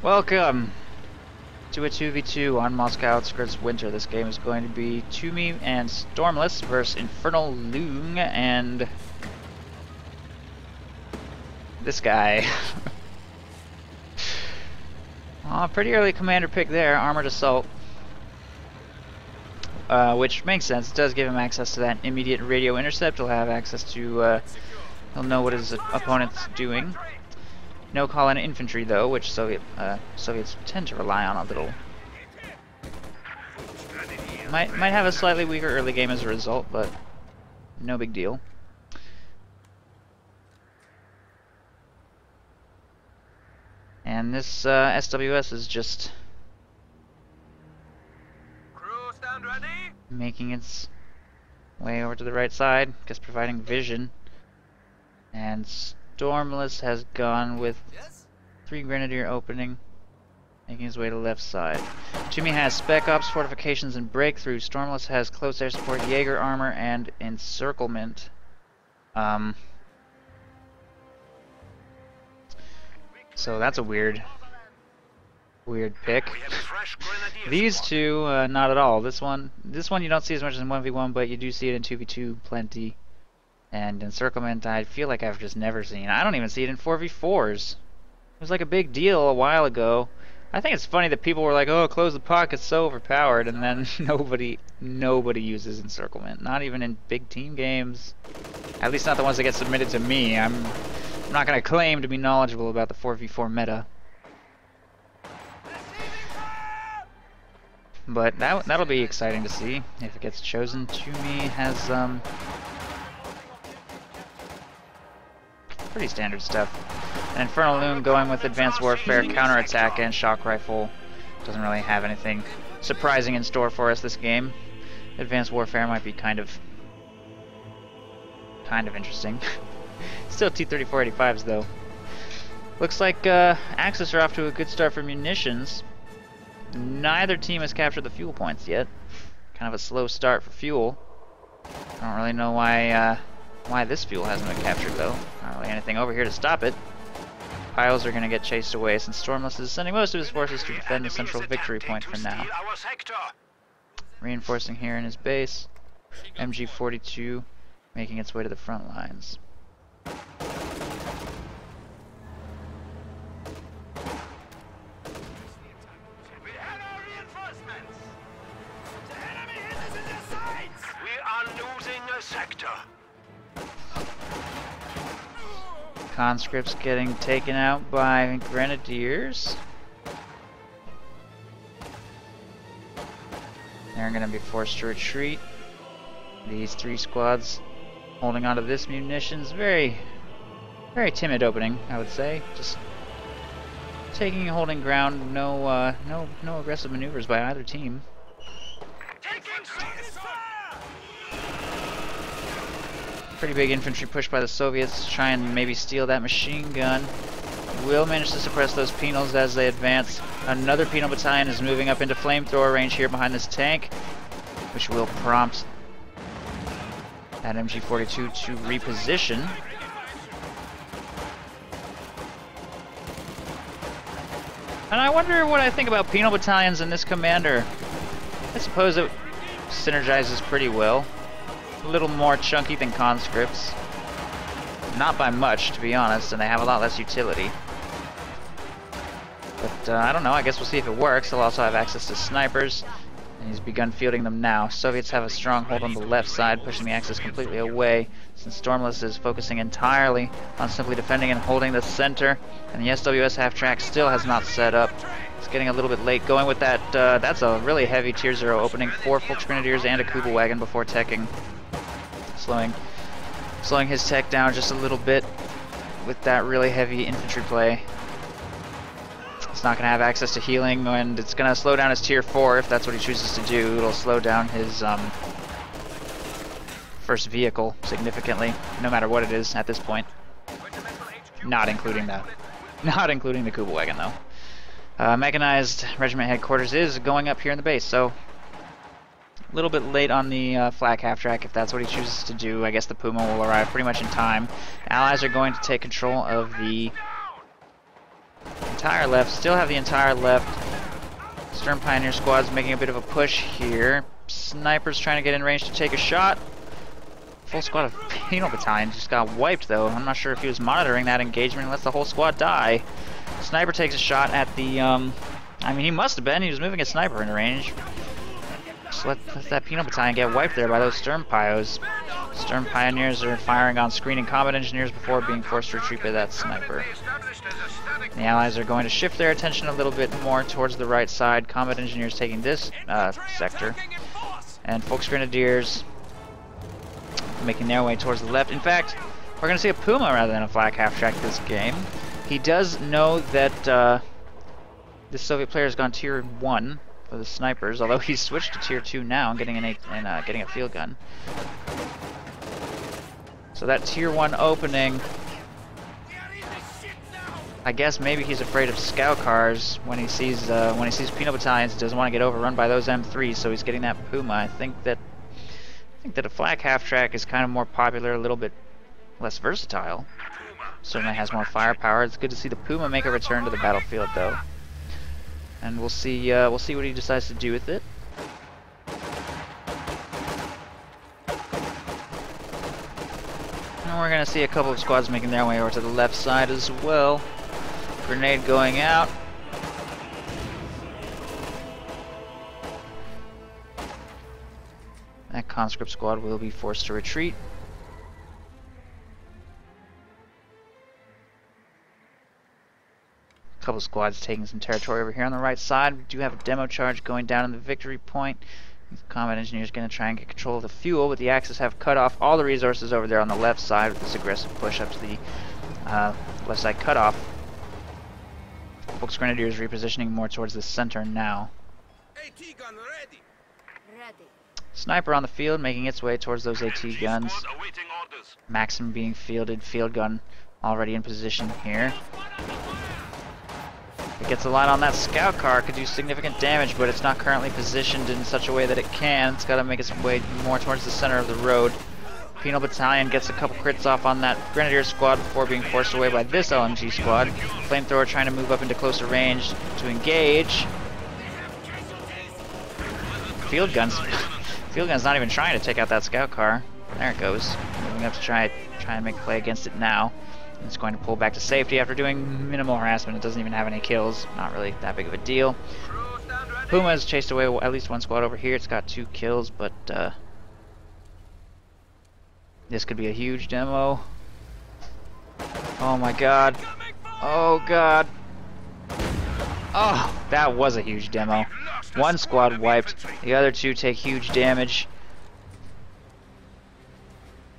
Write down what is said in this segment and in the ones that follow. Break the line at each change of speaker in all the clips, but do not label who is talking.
Welcome to a 2v2 on Moscow Outskirts Winter. This game is going to be Tume and Stormless versus Infernal, Loong, and this guy. Pretty early commander pick there, Armored Assault. Which makes sense. It does give him access to that immediate radio intercept. He'll have access to, he'll know what his opponent's doing. No call-in infantry though, which Soviets tend to rely on a little. Might have a slightly weaker early game as a result, but no big deal. And this SWS is just making its way over to the right side, just providing vision. And Stormless has gone with 3 Grenadier opening, making his way to the left side. Tume has Spec Ops, Fortifications, and Breakthrough. Stormless has Close Air Support, Jaeger Armor, and Encirclement. So that's a weird pick. These two, not at all. This one you don't see as much as in 1v1, but you do see it in 2v2 plenty. And Encirclement, I feel like I've just never seen. I don't even see it in 4v4s. It was like a big deal a while ago. I think it's funny that people were like, "Oh, Close the Pocket's so overpowered," and then nobody uses Encirclement. Not even in big team games. At least not the ones that get submitted to me. I'm not going to claim to be knowledgeable about the 4v4 meta. But that'll be exciting to see if it gets chosen. Tume has pretty standard stuff. And Infernal Loong going with Advanced Warfare, Counterattack, and Shock Rifle. Doesn't really have anything surprising in store for us this game. Advanced Warfare might be kind of interesting. Still T-3485s though. Looks like Axis are off to a good start for munitions. Neither team has captured the fuel points yet. Kind of a slow start for fuel. I don't really know why this fuel hasn't been captured though. Not really anything over here to stop it. Piles are going to get chased away since Stormless is sending most of his forces to defend the central victory point for now. Reinforcing here in his base. MG-42 making its way to the front lines.
Sector.
Conscripts getting taken out by Grenadiers. They're going to be forced to retreat. These 3 squads holding onto this munitions. Very timid opening, I would say. Just taking and holding ground. No aggressive maneuvers by either team. Pretty big infantry push by the Soviets to try and maybe steal that machine gun. Will manage to suppress those penals as they advance. Another penal battalion is moving up into flamethrower range here behind this tank, which will prompt that MG-42 to reposition. And I wonder what I think about penal battalions in this commander. I suppose it synergizes pretty well. A little more chunky than conscripts. Not by much, to be honest, and they have a lot less utility. But I don't know, I guess we'll see if it works. They'll also have access to snipers, and he's begun fielding them now. Soviets have a stronghold on the left side, pushing the Axis completely away, since Stormless is focusing entirely on simply defending and holding the center, and the SWS half-track still has not set up. It's getting a little bit late going with that. That's a really heavy Tier 0 opening. 4 Volksgrenadiers and a Kuba wagon before teching. Slowing his tech down just a little bit with that really heavy infantry play. It's not going to have access to healing, and it's going to slow down his Tier 4 if that's what he chooses to do. It'll slow down his first vehicle significantly, no matter what it is at this point. Not including the Kuba wagon though. Mechanized Regiment Headquarters is going up here in the base, so a little bit late on the flak half-track if that's what he chooses to do. I guess the Puma will arrive pretty much in time. Allies are going to take control of the entire left. Still have the entire left. Stern Pioneer squad's making a bit of a push here. Snipers trying to get in range to take a shot. Full squad of Penal Battalion just got wiped though. I'm not sure if he was monitoring that engagement and lets the whole squad die. Sniper takes a shot at the, I mean he must have been. He was moving a sniper into range. Just let that Penal Battalion get wiped there by those Stern Pios. Stern Pioneers are firing on screening combat engineers before being forced to retreat by that sniper. The Allies are going to shift their attention a little bit more towards the right side. Combat engineers taking this sector. And Volksgrenadiers making their way towards the left. In fact, we're going to see a Puma rather than a flak half-track this game. He does know that this Soviet player has gone tier 1 for the snipers, although he's switched to tier 2 now and getting a field gun. So that tier 1 opening, I guess maybe he's afraid of scout cars when he sees Penal Battalions. He doesn't want to get overrun by those M3s, so he's getting that Puma. I think that a flak half-track is kind of more popular, a little bit less versatile. Certainly has more firepower. It's good to see the Puma make a return to the battlefield, though. And we'll see what he decides to do with it. And we're gonna see a couple of squads making their way over to the left side as well. Grenade going out. That conscript squad will be forced to retreat. A couple of squads taking some territory over here on the right side. We do have a demo charge going down in the victory point. The combat engineer is going to try and get control of the fuel, but the Axis have cut off all the resources over there on the left side with this aggressive push up to the left side cutoff. Volksgrenadiers repositioning more towards the center now.
AT gun ready.
Sniper on the field, making its way towards those AT guns. Maxim being fielded, field gun already in position here. It gets a line on that scout car, could do significant damage, but it's not currently positioned in such a way that it can. It's got to make its way more towards the center of the road. Penal Battalion gets a couple crits off on that Grenadier squad before being forced away by this LMG squad. Flamethrower trying to move up into closer range to engage. Field gun's not even trying to take out that scout car. There it goes. Moving up to try and make a play against it now. It's going to pull back to safety after doing minimal harassment. It doesn't even have any kills. Not really that big of a deal. Puma has chased away at least one squad over here. It's got 2 kills, but this could be a huge demo. Oh my god. Oh god. Oh, that was a huge demo. 1 squad wiped. The other 2 take huge damage.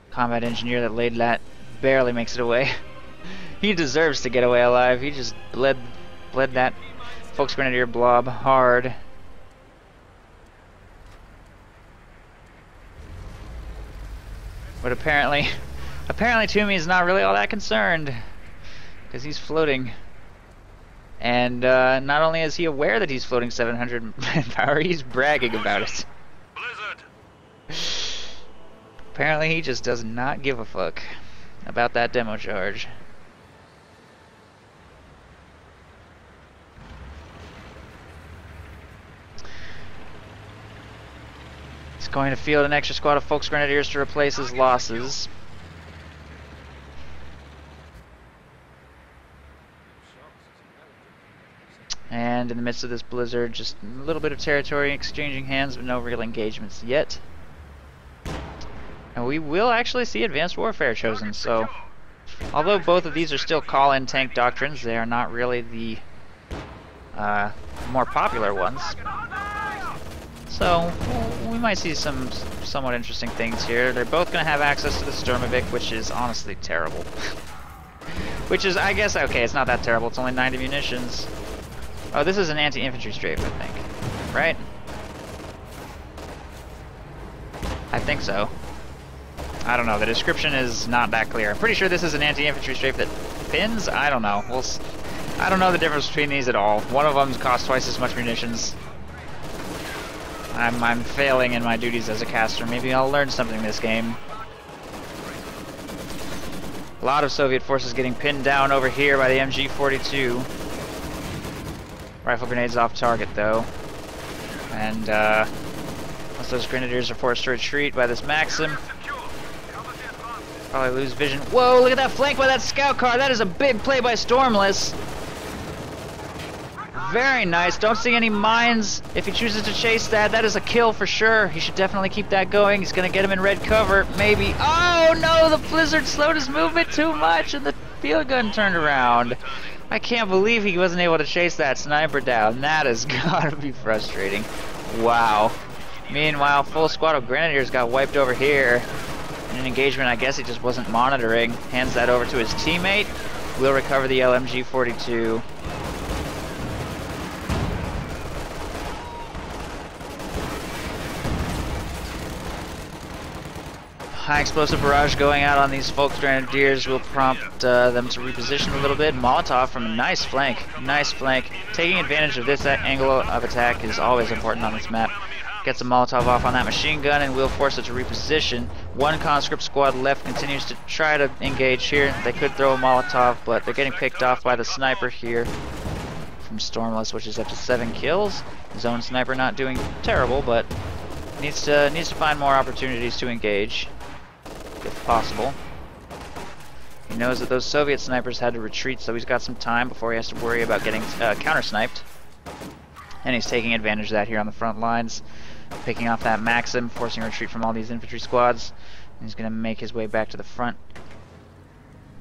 Combat engineer that laid that barely makes it away. He deserves to get away alive. He just bled that Volksgrenadier blob hard. But apparently Tume is not really all that concerned, because he's floating. And not only is he aware that he's floating 700 power, he's bragging about it. Apparently he just does not give a fuck about that demo charge. He's going to field an extra squad of Volksgrenadiers to replace his losses. And in the midst of this blizzard, just a little bit of territory exchanging hands, but no real engagements yet. And we will actually see advanced warfare chosen, so although both of these are still call-in tank doctrines, they are not really the more popular ones. So we might see some somewhat interesting things here. They're both going to have access to the Sturmovik, which is honestly terrible. Which is, I guess, okay, it's not that terrible. It's only 90 munitions. Oh, this is an anti-infantry strafe, I think. Right? I think so. I don't know. The description is not that clear. I'm pretty sure this is an anti-infantry strafe that pins? I don't know. I don't know the difference between these at all. One of them costs twice as much munitions. I'm failing in my duties as a caster. Maybe I'll learn something this game. A lot of Soviet forces getting pinned down over here by the MG-42. Rifle grenades off target though. And once those grenadiers are forced to retreat by this Maxim, probably lose vision. Whoa, look at that flank by that scout car. That is a big play by Stormless. Very nice. Don't see any mines. If he chooses to chase that, that is a kill for sure. He should definitely keep that going. He's going to get him in red cover. Maybe. Oh no, the blizzard slowed his movement too much and the field gun turned around. I can't believe he wasn't able to chase that sniper down. That has got to be frustrating. Wow. Meanwhile, full squad of grenadiers got wiped over here. In an engagement I guess he just wasn't monitoring. Hands that over to his teammate. Will recover the LMG-42. High explosive barrage going out on these Volks Grenadiers will prompt them to reposition a little bit. Molotov from a nice flank. Nice flank. Taking advantage of this angle of attack is always important on this map. Gets a Molotov off on that machine gun and will force it to reposition. One conscript squad left continues to try to engage here. They could throw a Molotov, but they're getting picked off by the sniper here from Stormless, which is up to 7 kills. His own sniper not doing terrible, but needs to find more opportunities to engage, if possible. He knows that those Soviet snipers had to retreat, so he's got some time before he has to worry about getting counter-sniped. And he's taking advantage of that here on the front lines, picking off that Maxim, forcing a retreat from all these infantry squads. And he's going to make his way back to the front.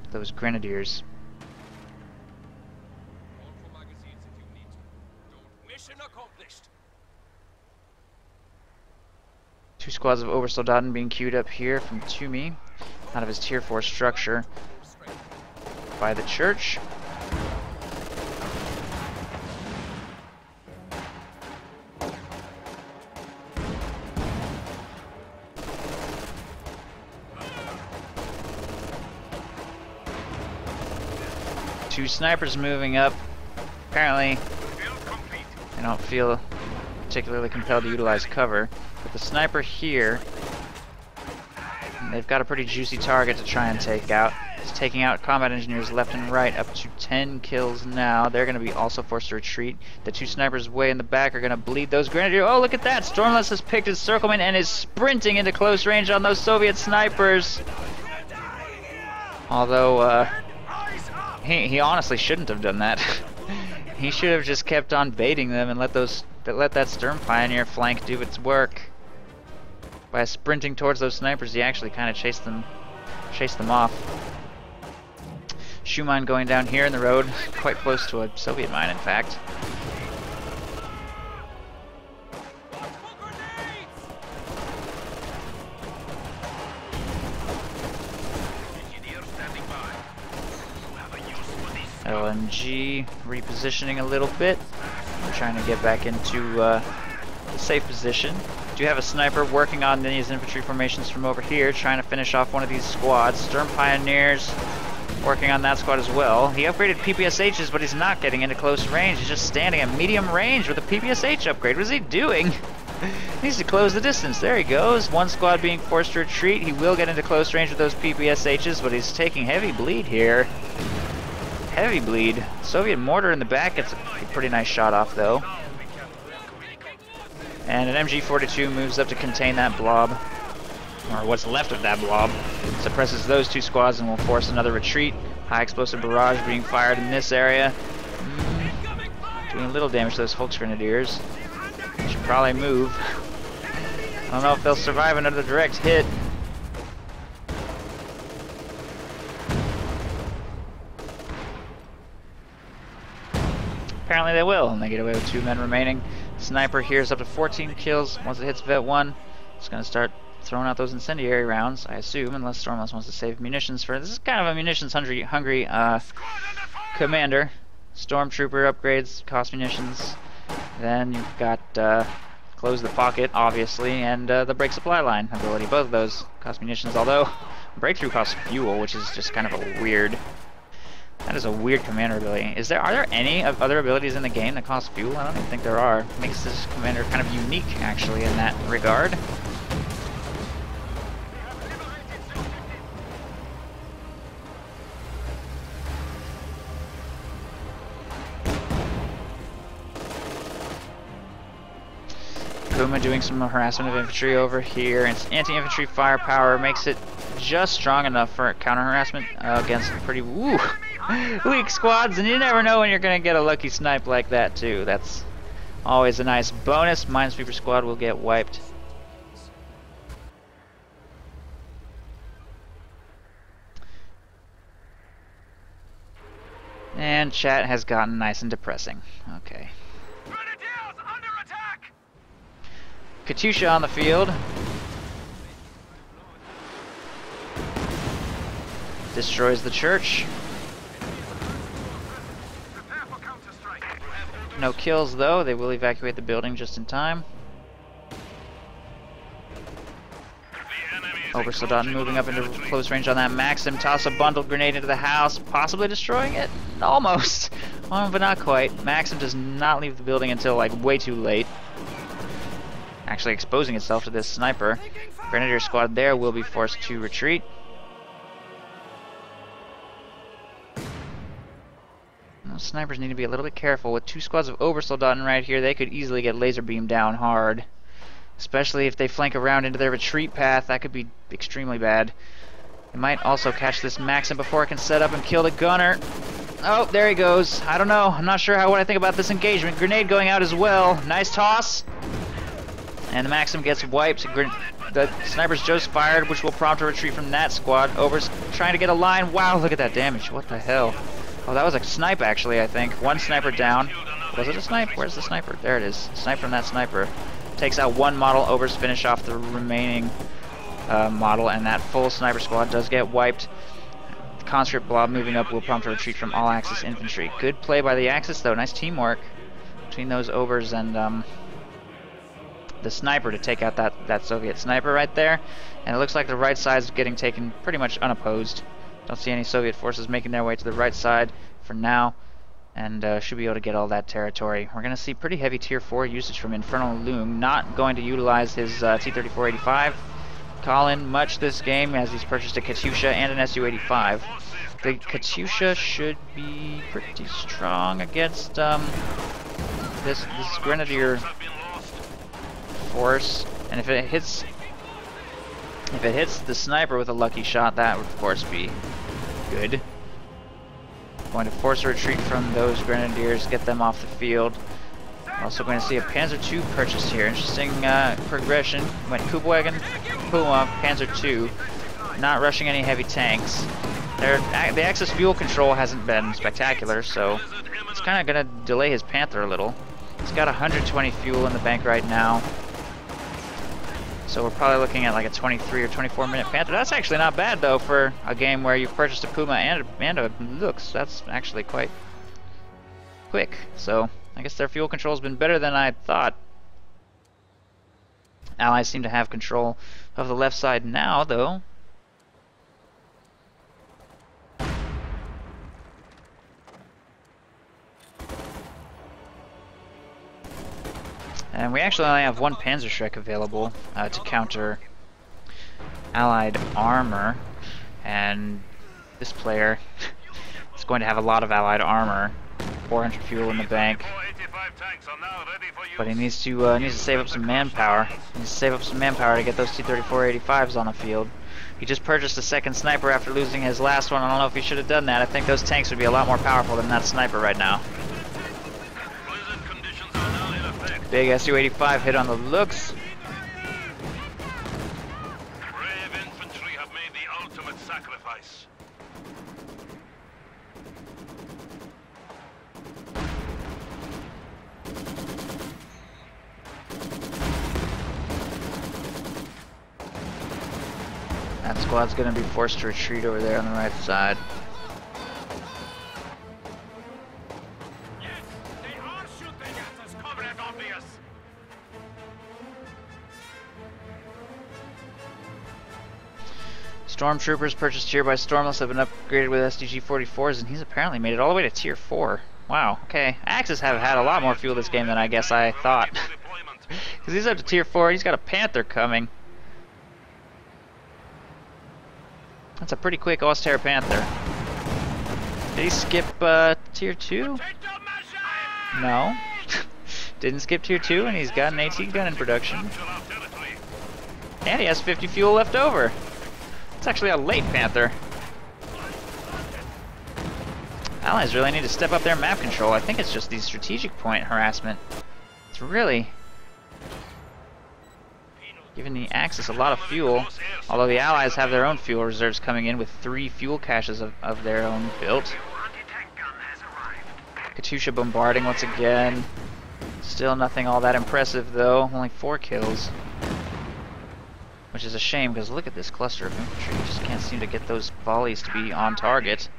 Those grenadiers.
Mission accomplished.
2 squads of Obersoldaten being queued up here from Tume, out of his tier 4 structure by the church. Two snipers moving up. Apparently, they don't feel particularly compelled to utilize cover. But the sniper here, they've got a pretty juicy target to try and take out. He's taking out combat engineers left and right, up to 10 kills now. They're going to be also forced to retreat. The 2 snipers way in the back are going to bleed those grenadiers. Oh, look at that! Stormless has picked his circlement and is sprinting into close range on those Soviet snipers. Although, he honestly shouldn't have done that. He should have just kept on baiting them and let that Sturm Pioneer flank do its work. By sprinting towards those snipers, he actually kind of chased them off. Shoe mine going down here in the road, quite close to a Soviet mine, in fact. LMG repositioning a little bit. I'm trying to get back into a safe position. Do have a sniper working on these infantry formations from over here, trying to finish off one of these squads. Sturm Pioneers working on that squad as well. He upgraded PPSHs, but he's not getting into close range. He's just standing at medium range with a PPSH upgrade. What is he doing? He needs to close the distance. There he goes. One squad being forced to retreat. He will get into close range with those PPSHs, but he's taking heavy bleed here. Heavy bleed. Soviet mortar in the back gets a pretty nice shot off though. And an MG-42 moves up to contain that blob, or what's left of that blob. Suppresses those 2 squads and will force another retreat. High explosive barrage being fired in this area. Doing a little damage to those Volks Grenadiers. Should probably move. I don't know if they'll survive another direct hit. Apparently they will, and they get away with 2 men remaining. Sniper here is up to 14 kills. Once it hits Vet 1, it's going to start throwing out those incendiary rounds, I assume, unless Stormless wants to save munitions for... This is kind of a munitions-hungry commander. Stormtrooper upgrades, cost munitions. Then you've got Close the Pocket, obviously, and the Break Supply Line ability. Both of those cost munitions, although Breakthrough costs fuel, which is just kind of a weird... That is a weird commander ability. Are there any other abilities in the game that cost fuel? I don't even think there are. Makes this commander kind of unique, actually, in that regard. Tume doing some harassment of infantry over here. And its anti-infantry firepower makes it just strong enough for counter-harassment against pretty weak squads. And you never know when you're going to get a lucky snipe like that, too. That's always a nice bonus. Minesweeper squad will get wiped. And chat has gotten nice and depressing. Okay.
Grenadiers under attack!
Katyusha on the field. Destroys the church.
Prepare for counter-strike.
No kills though. They will evacuate the building just in time. Oversoldaten moving up into close range on that Maxim. Toss a bundled grenade into the house, possibly destroying it. Almost. Oh, but not quite. Maxim does not leave the building until like way too late. Actually exposing itself to this sniper. Grenadier squad there will be forced to retreat. Now, snipers need to be a little bit careful. With 2 squads of Oversoldaten right here, they could easily get laser beamed down hard. Especially if they flank around into their retreat path, that could be extremely bad. They might also catch this Maxim before it can set up and kill the gunner. Oh, there he goes. I don't know. I'm not sure what I think about this engagement. Grenade going out as well. Nice toss. And the Maxim gets wiped. The sniper's just fired, which will prompt a retreat from that squad. Over's trying to get a line. Wow, look at that damage. What the hell? Oh, that was a snipe, actually, I think. 1 sniper down. Was it a snipe? Where's the sniper? There it is. Snipe from that sniper. Takes out 1 model. Overs finish off the remaining model, and that full sniper squad does get wiped. The conscript blob moving up will prompt a retreat from all Axis infantry. Good play by the Axis, though. Nice teamwork between those Overs and the sniper to take out that Soviet sniper right there. And it looks like the right side is getting taken pretty much unopposed. Don't see any Soviet forces making their way to the right side for now. And should be able to get all that territory. We're going to see pretty heavy tier 4 usage from Infernal Loong. Not going to utilize his T-3485 Colin much this game, as he's purchased a Katyusha and an Su-85. The Katyusha should be pretty strong against this Grenadier force. And if it hits the sniper with a lucky shot, that would of course be good. Going to force a retreat from those Grenadiers, get them off the field. Also going to see a Panzer II purchased here. Interesting progression. Went Kubwagen, Puma, Panzer II. Not rushing any heavy tanks. The Axis fuel control hasn't been spectacular, so it's kind of going to delay his Panther a little. He's got 120 fuel in the bank right now. So we're probably looking at like a 23 or 24 minute Panther. That's actually not bad though for a game where you've purchased a Puma and a Lux. That's actually quite quick. So I guess their fuel control has been better than I thought. Allies seem to have control of the left side now though. And we actually only have 1 Panzerschreck available to counter Allied armor. And this player is going to have a lot of Allied armor. 400 fuel in the bank. But he needs to save up some manpower. He needs to save up some manpower to get those T-3485s on the field. He just purchased a 2nd sniper after losing his last one. I don't know if he should have done that. I think those tanks would be a lot more powerful than that sniper right now. Big Su-85 hit on the Lux.
Brave infantry have made the ultimate sacrifice.
That squad's going to be forced to retreat over there on the right side. Stormtroopers purchased here by Stormless have been upgraded with SDG-44s, and he's apparently made it all the way to tier 4. Wow, okay. Axis have had a lot more fuel this game than I guess I thought. Because he's up to tier 4, he's got a Panther coming. That's a pretty quick Auster Panther. Did he skip tier 2? No. Didn't skip tier 2, and he's got an AT gun in production. And he has 50 fuel left over. It's actually a late Panther. Allies really need to step up their map control. I think it's just the strategic point harassment. It's really giving the Axis a lot of fuel, although the Allies have their own fuel reserves coming in with 3 fuel caches of their own built. Katyusha bombarding once again. Still nothing all that impressive though, only 4 kills. Which is a shame, because look at this cluster of infantry. You just can't seem to get those volleys to be on target.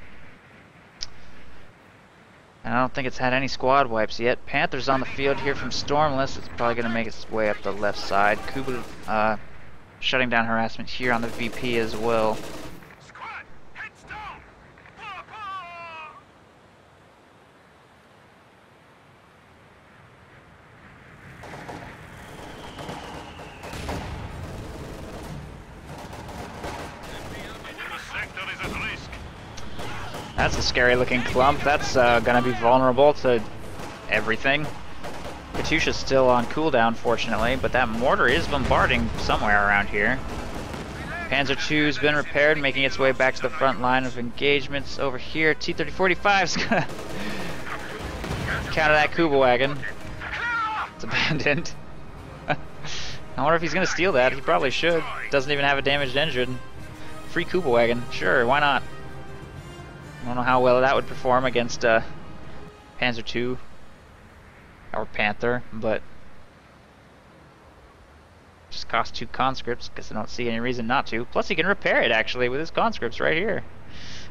And I don't think it's had any squad wipes yet. Panther's on the field here from Stormless. It's probably going to make its way up the left side. Kuba shutting down harassment here on the VP as well. That's a scary looking clump. That's gonna be vulnerable to everything. Katyusha's still on cooldown, fortunately, but that mortar is bombarding somewhere around here. Panzer II's been repaired, making its way back to the front line of engagements over here. T-3045's gonna counter that Kuba wagon. It's abandoned. I wonder if he's gonna steal that. He probably should. Doesn't even have a damaged engine. Free Kuba wagon. Sure, why not? I don't know how well that would perform against Panzer II or Panther, but just cost 2 conscripts. Guess I don't see any reason not to. Plus, he can repair it actually with his conscripts right here.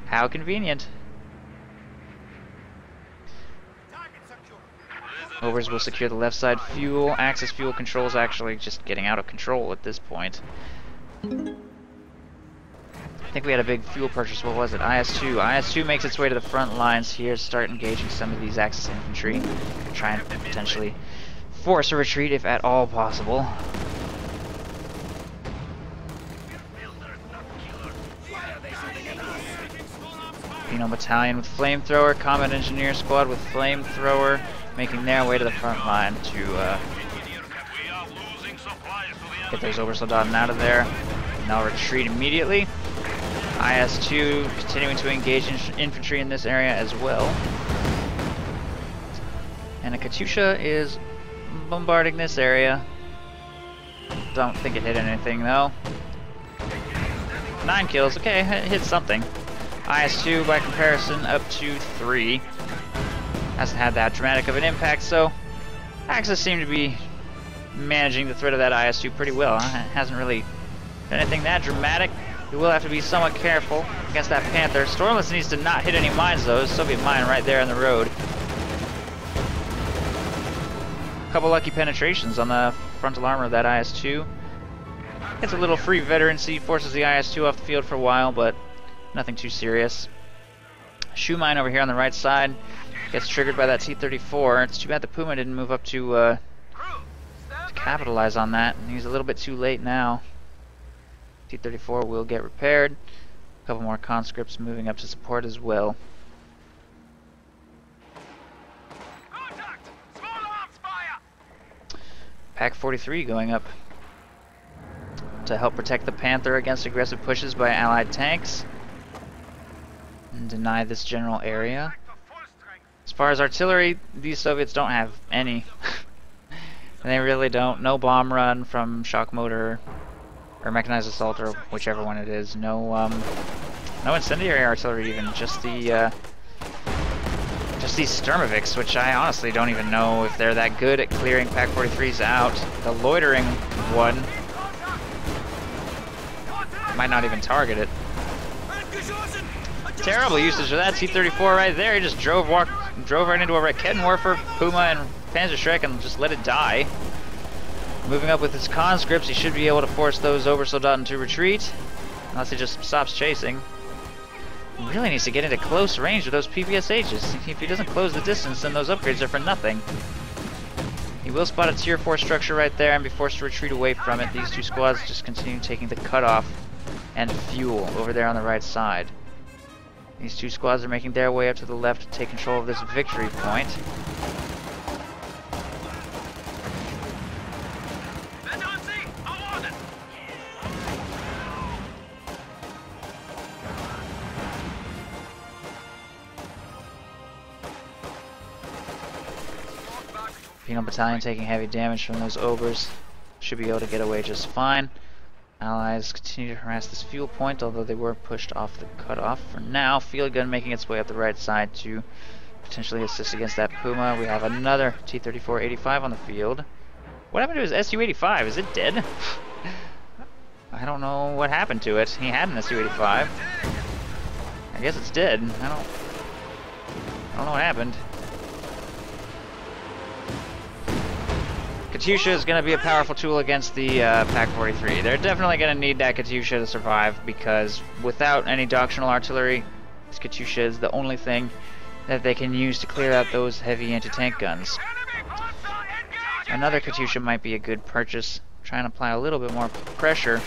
How convenient! Overs will secure the left side fuel. Axis fuel control is actually just getting out of control at this point. I think we had a big fuel purchase. What was it? IS-2. IS-2 makes its way to the front lines here, start engaging some of these Axis infantry. Try and potentially force a retreat if at all possible. Penal Battalion with Flamethrower, Combat Engineer Squad with Flamethrower, making their way to the front line to get those Obersoldaten out of there. And they'll retreat immediately. IS-2 continuing to engage infantry in this area as well. And a Katyusha is bombarding this area. Don't think it hit anything though. 9 kills, okay, it hit something. IS-2 by comparison up to 3. Hasn't had that dramatic of an impact, so Axis seem to be managing the threat of that IS-2 pretty well. It hasn't really done anything that dramatic. We will have to be somewhat careful against that Panther. Stormless needs to not hit any mines though. There's a Soviet mine right there on the road. A couple lucky penetrations on the frontal armor of that IS-2. Gets a little free veterancy, forces the IS-2 off the field for a while, but nothing too serious. Shoe mine over here on the right side gets triggered by that T-34. It's too bad the Puma didn't move up to capitalize on that. He's a little bit too late now. T-34 will get repaired. A couple more conscripts moving up to support as well. Pack 43 going up to help protect the Panther against aggressive pushes by Allied tanks and deny this general area. As far as artillery, these Soviets don't have any. They really don't. No bomb run from shock motor or mechanized assault, or whichever one it is. No, no incendiary artillery even. Just these Sturmoviks, which I honestly don't even know if they're that good at clearing Pack 43s out. The loitering one might not even target it. Terrible usage of that T-34 right there. He just drove right into a Raketenwerfer, Puma, and Panzerschreck and just let it die. Moving up with his conscripts, he should be able to force those Obersoldaten to retreat, unless he just stops chasing. He really needs to get into close range with those PPSHs. If he doesn't close the distance, then those upgrades are for nothing. He will spot a tier 4 structure right there and be forced to retreat away from it. These two squads just continue taking the cutoff and fuel over there on the right side. These two squads are making their way up to the left to take control of this victory point. Penal Battalion taking heavy damage from those ogres. Should be able to get away just fine. Allies continue to harass this fuel point, although they were pushed off the cutoff. For now, Field Gun making its way up the right side to potentially assist against that Puma. We have another T-34-85 on the field. What happened to his Su-85? Is it dead? I don't know what happened to it. He had an Su-85. I guess it's dead. I don't know what happened. Katyusha is going to be a powerful tool against the Pak-43. They're definitely going to need that Katyusha to survive, because without any doctrinal artillery, this Katyusha is the only thing that they can use to clear out those heavy anti-tank guns. Another Katyusha might be a good purchase. Try and apply a little bit more pressure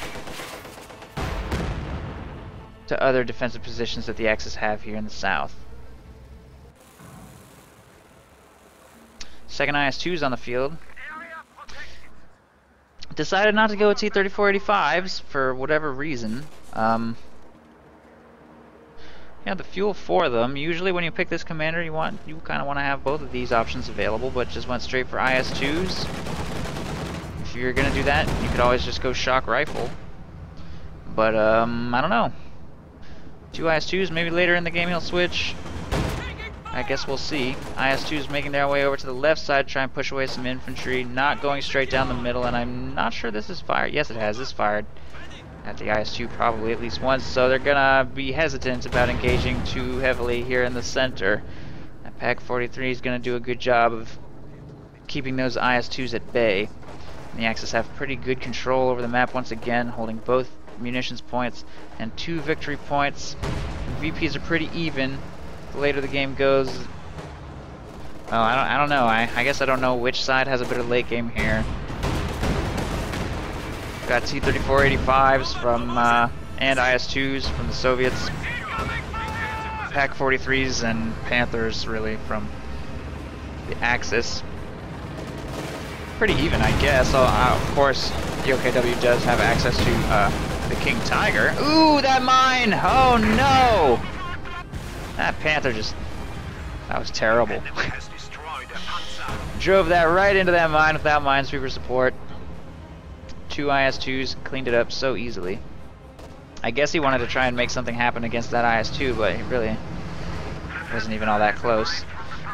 to other defensive positions that the Axis have here in the south. Second IS-2's on the field. Decided not to go with T-34-85s for whatever reason. Yeah, the fuel for them. Usually when you pick this commander, you kind of want to have both of these options available, but just went straight for IS-2s. If you're gonna do that, you could always just go shock rifle. But I don't know. 2 IS-2s, maybe later in the game he'll switch. I guess we'll see. IS-2s making their way over to the left side, try and push away some infantry, not going straight down the middle, and I'm not sure this is fired. Yes, it has. This fired at the IS-2 probably at least once, so they're gonna be hesitant about engaging too heavily here in the center. That Pak-43 is gonna do a good job of keeping those IS-2s at bay. And the Axis have pretty good control over the map once again, holding both munitions points and 2 victory points. VPs are pretty even. The later the game goes, oh, I don't know. I guess I don't know which side has a better late game here. Got T-34-85s from and IS-2s from the Soviets, Pak-43s and Panthers really from the Axis. Pretty even, I guess. Of course, the OKW does have access to the King Tiger. Ooh, that mine! Oh no! That Panther that was terrible. Drove that right into that mine without minesweeper support. 2 IS-2s, cleaned it up so easily. I guess he wanted to try and make something happen against that IS-2, but he really wasn't even all that close.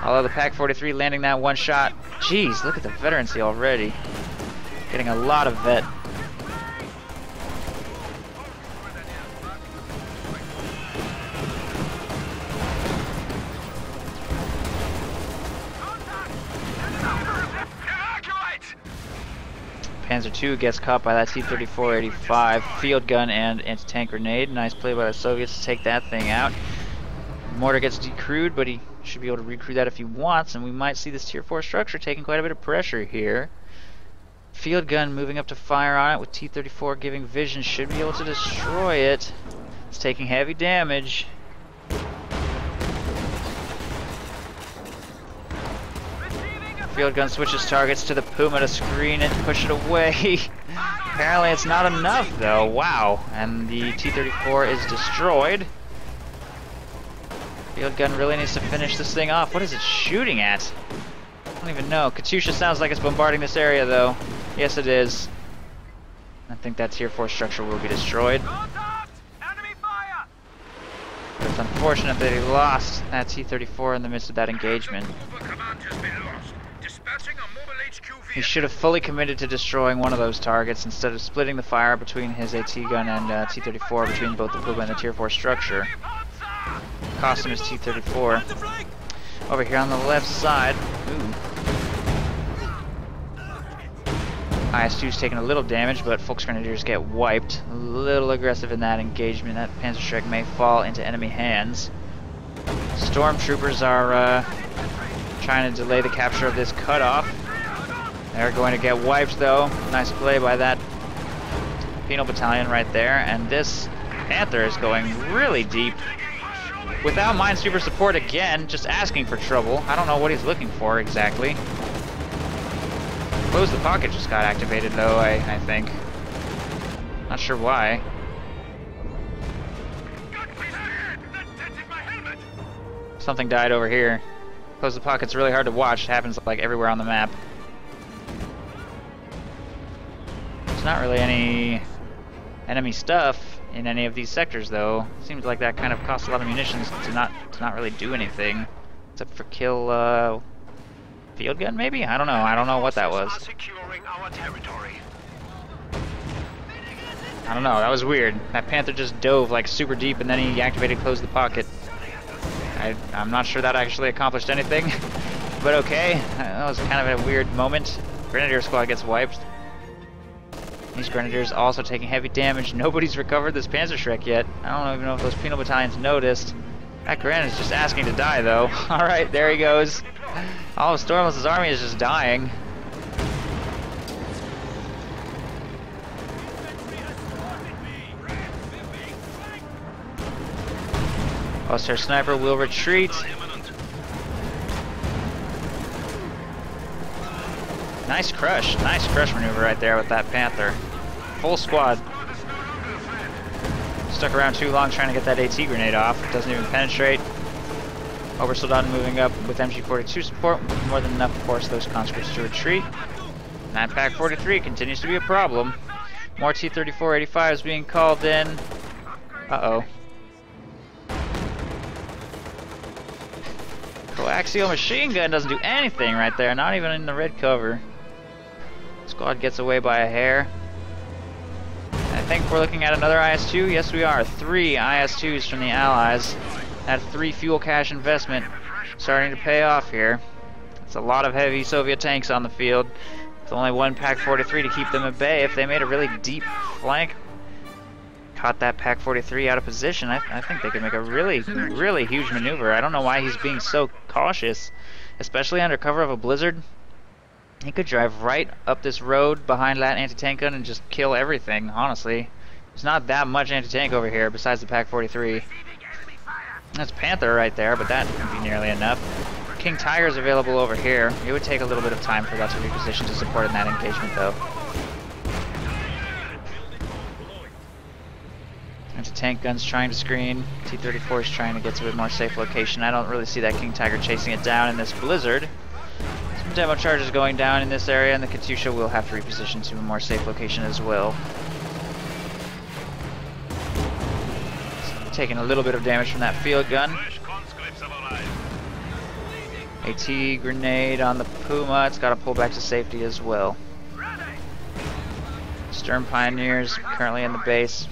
Although the Pak-43 landing that one shot. Jeez, look at the veterancy already. Getting a lot of vet. Panzer II gets caught by that T-34-85 field gun and anti-tank grenade. Nice play by the Soviets to take that thing out. Mortar gets decrewed, but he should be able to recrew that if he wants, and we might see this Tier 4 structure taking quite a bit of pressure here. Field gun moving up to fire on it with T-34 giving vision, should be able to destroy it. It's taking heavy damage. Field gun switches targets to the Puma to screen it and push it away. Apparently it's not enough though. Wow. And the T-34 is destroyed. Field gun really needs to finish this thing off. What is it shooting at? I don't even know. Katyusha sounds like it's bombarding this area though. Yes it is. I think that Tier 4 structure will be destroyed. It's unfortunate that he lost that T-34 in the midst of that engagement. He should have fully committed to destroying one of those targets instead of splitting the fire between his AT gun and T-34 between both the Puma and the Tier 4 structure. Cost him his T-34. Over here on the left side, IS-2's taking a little damage, but Volksgrenadiers get wiped. A little aggressive in that engagement. That Panzerschreck may fall into enemy hands. Stormtroopers are trying to delay the capture of this cutoff. They're going to get wiped though. Nice play by that Penal Battalion right there. And this Panther is going really deep. Without minesweeper support again, just asking for trouble. I don't know what he's looking for exactly. Close the pocket just got activated though, I think. Not sure why. Something died over here. Close the pocket's really hard to watch. It happens like everywhere on the map. There's not really any enemy stuff in any of these sectors, though. Seems like that kind of costs a lot of munitions to not really do anything, except for kill field gun, maybe? I don't know. I don't know what that was. I don't know. That was weird. That Panther just dove like super deep, and then he activated close the pocket. I'm not sure that actually accomplished anything, but okay. That was kind of a weird moment. Grenadier squad gets wiped. These Grenadiers also taking heavy damage. Nobody's recovered this Panzerschreck yet. I don't even know if those penal battalions noticed. That Gren is just asking to die, though. Alright, there he goes. All of Stormless' army is just dying. Crosshair Sniper will retreat. Nice crush maneuver right there with that Panther. Full squad. Stuck around too long trying to get that AT grenade off. It doesn't even penetrate. Oversoldat moving up with MG42 support. More than enough to force those conscripts to retreat. And that Pack 43 continues to be a problem. More T-34-85s being called in. Uh-oh. Coaxial machine gun doesn't do anything right there, not even in the red cover. Squad gets away by a hair. I think we're looking at another IS-2. Yes, we are. 3 IS-2s from the Allies. That 3 fuel cache investment starting to pay off here. It's a lot of heavy Soviet tanks on the field. With only 1 Pack 43 to keep them at bay. If they made a really deep flank, caught that Pack 43 out of position, I think they could make a really huge maneuver. I don't know why he's being so cautious, especially under cover of a blizzard. He could drive right up this road behind that anti-tank gun and just kill everything, honestly. There's not that much anti-tank over here besides the Pack 43. That's Panther right there, but that wouldn't be nearly enough. King Tiger's available over here. It would take a little bit of time for that to reposition to support in that engagement, though. Anti-tank gun's trying to screen. T-34 is trying to get to a more safe location. I don't really see that King Tiger chasing it down in this blizzard. Some demo charges going down in this area, and the Katyusha will have to reposition to a more safe location as well. Taking a little bit of damage from that field gun. AT grenade on the Puma. It's got to pull back to safety as well. Stern Pioneers currently in the base.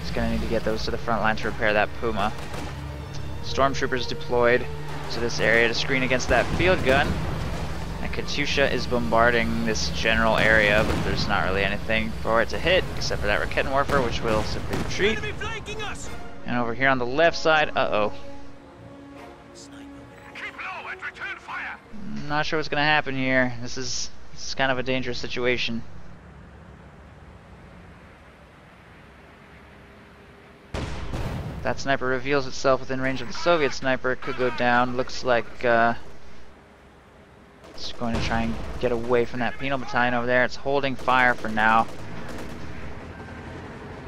It's going to need to get those to the front line to repair that Puma. Stormtroopers deployed to this area to screen against that field gun. And Katyusha is bombarding this general area, but there's not really anything for it to hit except for that Rakettenwerfer, which will simply retreat. And over here on the left side, uh-oh. Not sure what's going to happen here. This is kind of a dangerous situation. That sniper reveals itself within range of the Soviet sniper. It could go down. Looks like it's going to try and get away from that penal battalion over there. It's holding fire for now.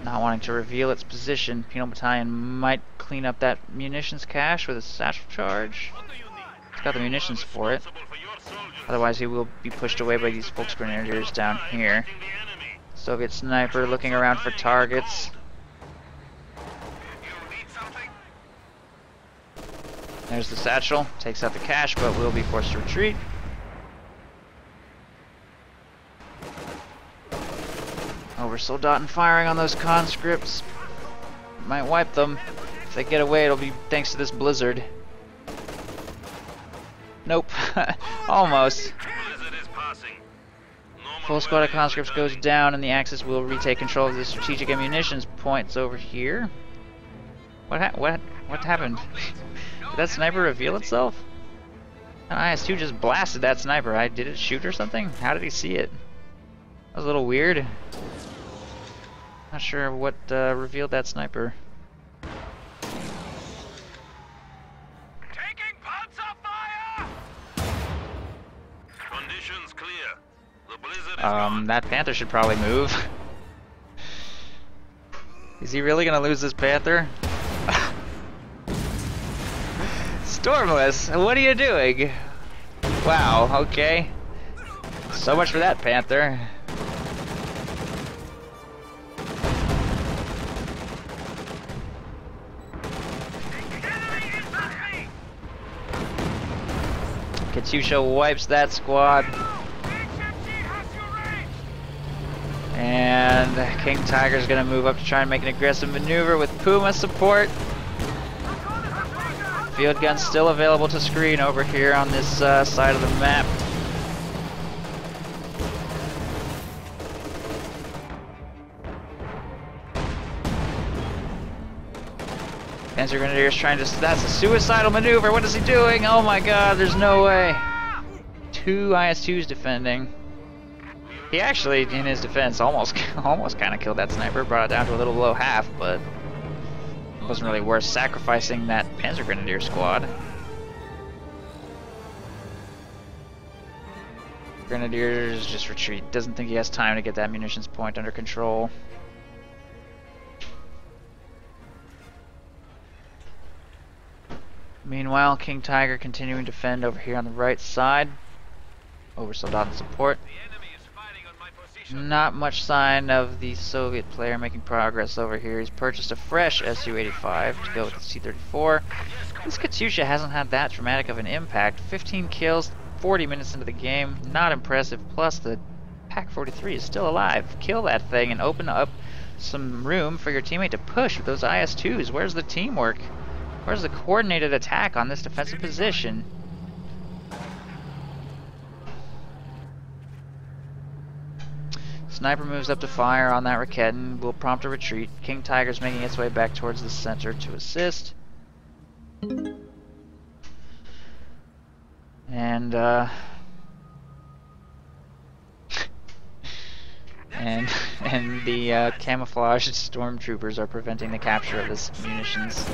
Not wanting to reveal its position. Penal battalion might clean up that munitions cache with a satchel charge. It's got the munitions for it. Otherwise he will be pushed away by these Volksgrenadiers down here. Soviet sniper looking around for targets. There's the satchel, takes out the cache, but will be forced to retreat. Oversoldaten firing on those conscripts. Might wipe them. If they get away, it'll be thanks to this blizzard. Nope. Almost. Full squad of conscripts goes down, and the Axis will retake control of the strategic ammunitions points over here. What happened? Did that sniper reveal itself? An IS-2 just blasted that sniper. Did it shoot or something? How did he see it? That was a little weird. Not sure what revealed that sniper.
Taking Panzer fire! Conditions clear. The blizzard is gone.
That Panther should probably move. Is he really gonna lose this Panther? Stormless, what are you doing? Wow, okay. So much for that Panther. Katyusha wipes that squad. And King Tiger's gonna move up to try and make an aggressive maneuver with Puma support. Field gun still available to screen over here on this side of the map. Panzer Grenadier's trying to... That's a suicidal maneuver. What is he doing? Oh my god, there's no way. 2 IS-2s defending. He actually, in his defense, almost kind of killed that sniper. Brought it down to a little below half, but it wasn't really worth sacrificing that Panzer Grenadier squad. Grenadiers just retreat. Doesn't think he has time to get that munitions point under control. Meanwhile, King Tiger continuing to defend over here on the right side. Over Soldat support. Not much sign of the Soviet player making progress over here. He's purchased a fresh Su-85 to go with the T-34. This Katyusha hasn't had that dramatic of an impact. 15 kills, 40 minutes into the game. Not impressive. Plus the Pak-43 is still alive. Kill that thing and open up some room for your teammate to push with those IS-2s. Where's the teamwork? Where's the coordinated attack on this defensive position? Sniper moves up to fire on that Raketin, will prompt a retreat. King Tiger's making its way back towards the center to assist. And and the camouflaged stormtroopers are preventing the capture of this munitions.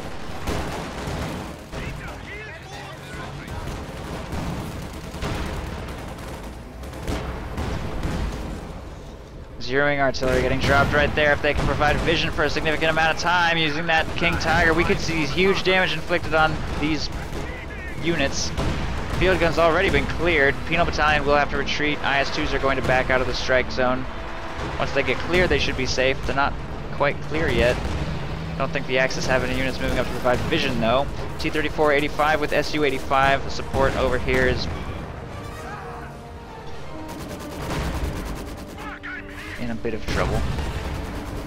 Zeroing artillery getting dropped right there. If they can provide vision for a significant amount of time using that King Tiger, we could see huge damage inflicted on these units. Field gun's already been cleared. Penal Battalion will have to retreat. IS-2s are going to back out of the strike zone. Once they get cleared, they should be safe. They're not quite clear yet. Don't think the Axis have any units moving up to provide vision though. T-34-85 with Su-85. The support over here is in a bit of trouble.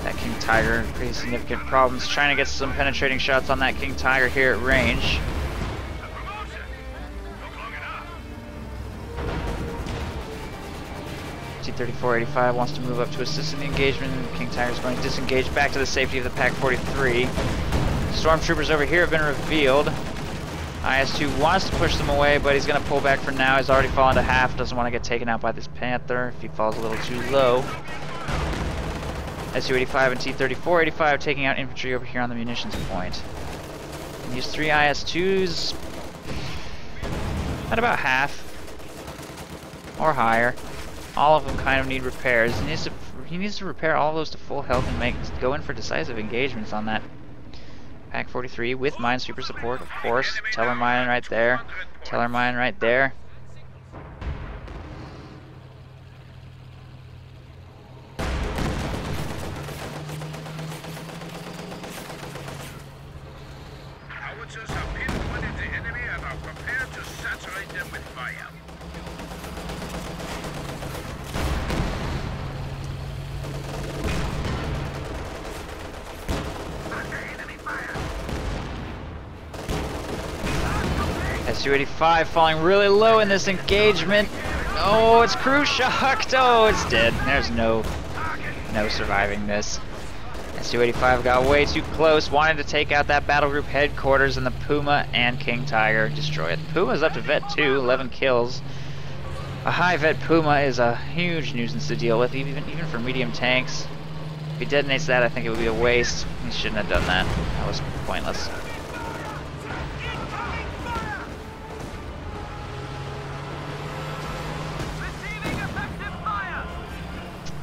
That King Tiger, pretty significant problems. Trying to get some penetrating shots on that King Tiger here at range. T-34-85 wants to move up to assist in the engagement, and King Tiger's going to disengage back to the safety of the Pak-43. Stormtroopers over here have been revealed. IS-2 wants to push them away, but he's going to pull back for now. He's already fallen to half, doesn't want to get taken out by this Panther if he falls a little too low. Su-85 and T-34-85 taking out infantry over here on the munitions point. And these 3 IS-2s at about half or higher. All of them kind of need repairs. He needs to repair all of those to full health and go in for decisive engagements on that Pak-43 with minesweeper support, of course. Teller mine right there. Teller mine right there.
Howitzers have pinpointed the enemy and are prepared to saturate them with fire.
Su-85 falling really low in this engagement. Oh, it's crew shocked. Oh, it's dead. There's no surviving this. Su-85 got way too close, wanted to take out that battle group headquarters, and the Puma and King Tiger destroy it. Puma's up to Vet 2, 11 kills. A high Vet Puma is a huge nuisance to deal with, even for medium tanks. If he detonates that, I think it would be a waste. He shouldn't have done that. That was pointless.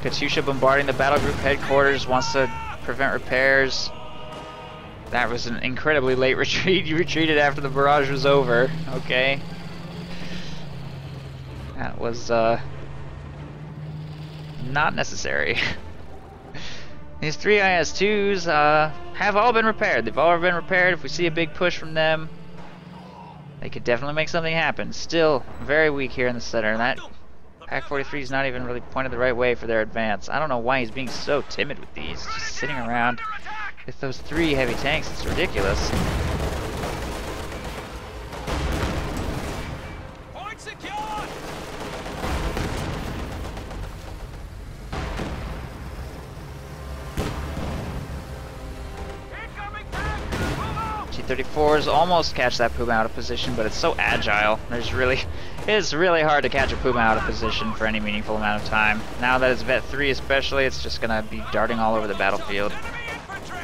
Katyusha bombarding the battle group headquarters, wants to prevent repairs. That was an incredibly late retreat. You retreated after the barrage was over. Okay. That was not necessary. These 3 IS-2s have all been repaired. They've all been repaired. If we see a big push from them, They could definitely make something happen. Still very weak here in the center. And that Pack 43 is not even really pointed the right way for their advance. I don't know why he's being so timid with these. Just sitting around with those 3 heavy tanks. It's ridiculous.
Point secured. Incoming tank. Move out.
T-34s almost catch that Puma out of position, but it's so agile. It's really hard to catch a Puma out of position for any meaningful amount of time. Now that it's Vet 3 especially, it's just gonna be darting all over the battlefield.
Enemy infantry.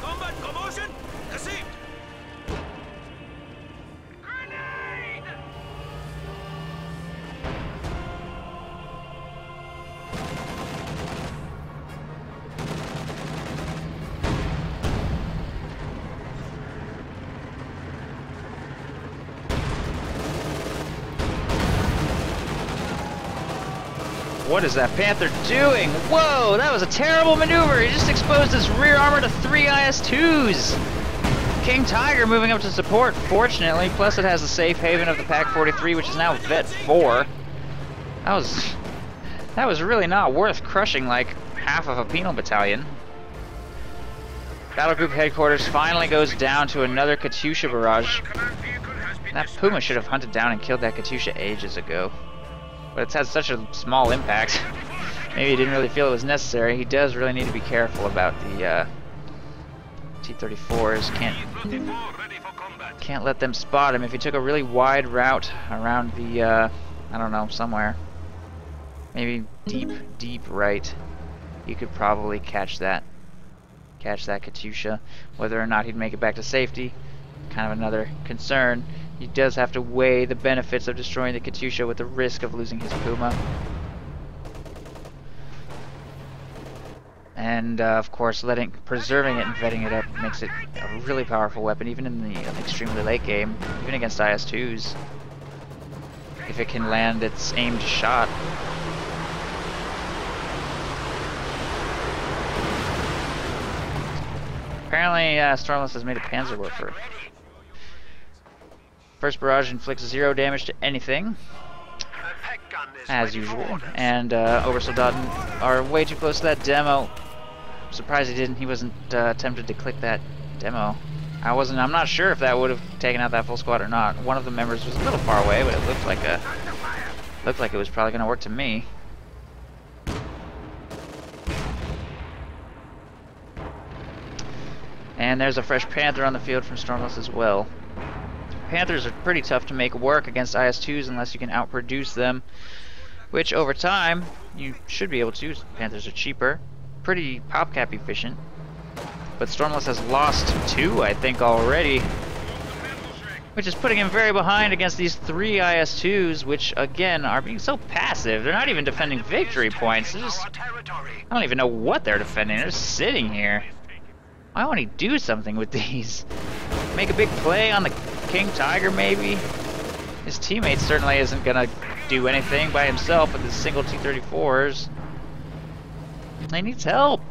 Combat commotion. Received. Grenade.
What is that Panther doing? Whoa, that was a terrible maneuver. He just exposed his rear armor to 3 IS-2s. King Tiger moving up to support, fortunately. Plus it has the safe haven of the Pack 43, which is now Vet 4. That was really not worth crushing like half of a penal battalion. Battle Group Headquarters finally goes down to another Katyusha barrage.
Command vehicle has been
That Puma should have hunted down and killed that Katyusha ages ago. But it's had such a small impact. Maybe he didn't really feel it was necessary. He does really need to be careful about the T-34s.
T-34 ready for combat.
Can't let them spot him. If he took a really wide route around the, I don't know, somewhere. Maybe deep right. You could probably catch that Katyusha. Whether or not he'd make it back to safety, kind of another concern. He does have to weigh the benefits of destroying the Katyusha with the risk of losing his Puma. And of course, preserving it and vetting it up makes it a really powerful weapon, even in the extremely late game, even against IS-2s. If it can land its aimed shot. Apparently, Stormless has made a Panzerwerfer. First barrage inflicts 0 damage to anything, as usual, and Obersoldaten are way too close to that demo. I'm surprised he wasn't tempted to click that demo. I'm not sure if that would have taken out that full squad or not. One of the members was a little far away, but it looked like it was probably going to work to me. And there's a fresh Panther on the field from Stormless as well. Panthers are pretty tough to make work against IS-2s unless you can outproduce them, which over time you should be able to. Panthers are cheaper, pretty PopCap efficient, but Stormless has lost 2, I think, already, which is putting him very behind against these 3 IS-2s, which again are being so passive. They're not even defending victory points. They're just, I don't even know what they're defending. They're just sitting here. Why won't he do something with these? Make a big play on the King Tiger, maybe? His teammate certainly isn't gonna do anything by himself with his single T-34s. He needs help.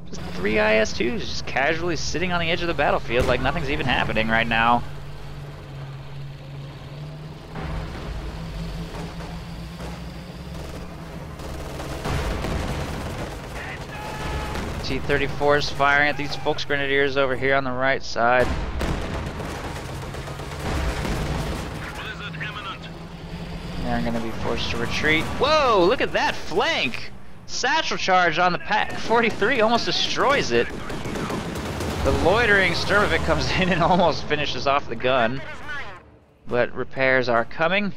Just 3 IS-2s just casually sitting on the edge of the battlefield like nothing's even happening right now. T-34s firing at these Volksgrenadiers over here on the right side. They're going to be forced to retreat. Whoa, look at that flank! Satchel charge on the Pack 43 almost destroys it. The loitering Sturmovik comes in and almost finishes off the gun. But repairs are coming.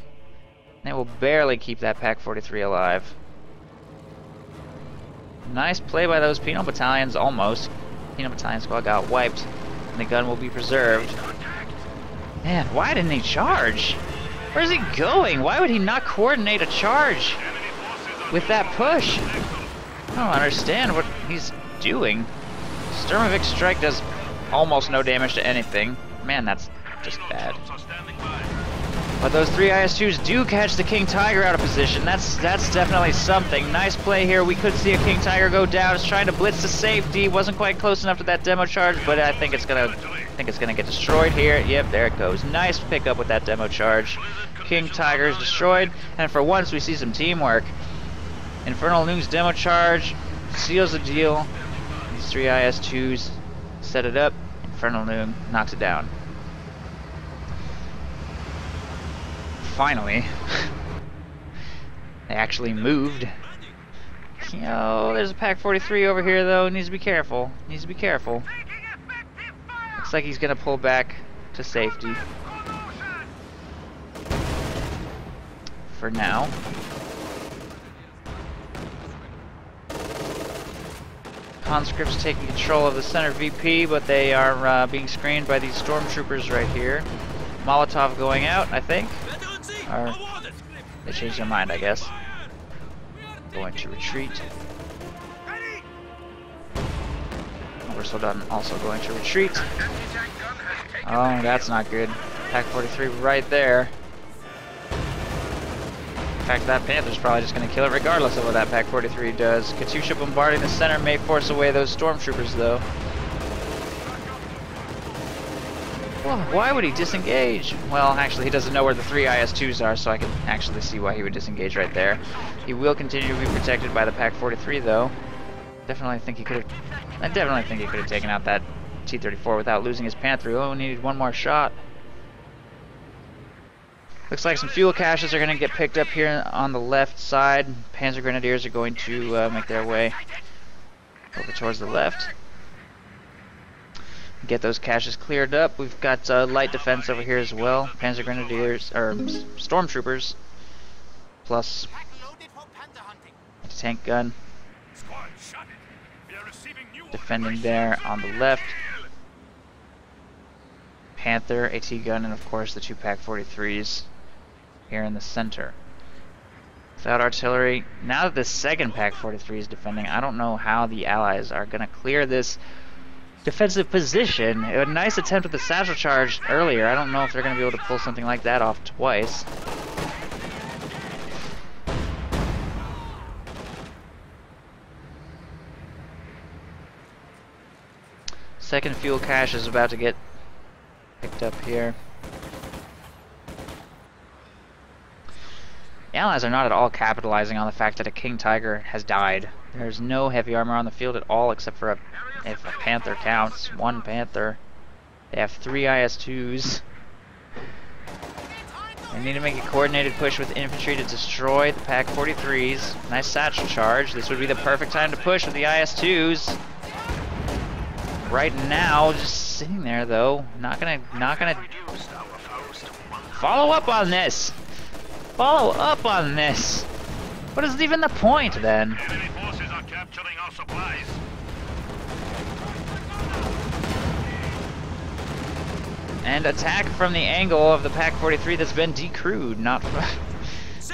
They will barely keep that Pack 43 alive. Nice play by those penal battalions, almost. Penal battalion squad got wiped, and the gun will be preserved. Man, why didn't he charge? Where's he going? Why would he not coordinate a charge with that push? I don't understand what he's doing. Sturmovik's strike does almost no damage to anything. Man, that's just bad. But those 3 IS-2s do catch the King Tiger out of position. That's definitely something. Nice play here. We could see a King Tiger go down. It's trying to blitz to safety. Wasn't quite close enough to that demo charge, but I think it's gonna get destroyed here. Yep, there it goes. Nice pickup with that demo charge. King Tiger is destroyed, and for once we see some teamwork. Infernal Loong's demo charge seals the deal. These 3 IS-2s set it up. Infernal Loong knocks it down. Finally, they actually moved. You know, there's a Pack 43 over here though. Needs to be careful. Needs to be careful. Looks like he's gonna pull back to safety for now. Conscripts taking control of the center VP, but they are being screened by these stormtroopers right here. Molotov going out, I think. Or they changed their mind, I guess. Going to retreat. Oversoldon also going to retreat. Oh, that's not good. Pack 43 right there. In fact, that Panther's probably just going to kill it regardless of what that Pack 43 does. Katyusha bombarding the center may force away those stormtroopers, though. Well, why would he disengage? Well, actually, he doesn't know where the 3 IS-2s are, so I can actually see why he would disengage right there. He will continue to be protected by the Pack 43, though. I definitely think he could have taken out that T-34 without losing his Panther. He only needed one more shot. Looks like some fuel caches are going to get picked up here on the left side. Panzer Grenadiers are going to make their way over towards the left. Get those caches cleared up. We've got light defense over here as well. Panzer Grenadiers, or Stormtroopers, plus a tank gun. Defending there on the left. Panther, AT gun, and of course the 2 Pack 43s here in the center. Without artillery, now that the second Pack 43 is defending, I don't know how the Allies are going to clear this defensive position. A nice attempt with the satchel charge earlier. I don't know if they're going to be able to pull something like that off twice. Second fuel cache is about to get picked up here. The Allies are not at all capitalizing on the fact that a King Tiger has died. There's no heavy armor on the field at all except for if a Panther counts. 1 Panther. They have 3 IS-2s. They need to make a coordinated push with infantry to destroy the Pack 43s. Nice satchel charge. This would be the perfect time to push with the IS-2s. Right now, just sitting there though. Not gonna follow up on this. Follow up on this. What is even the point then?
Enemy forces are capturing our supplies.
And attack from the angle of the Pack 43 that's been decrewed. Not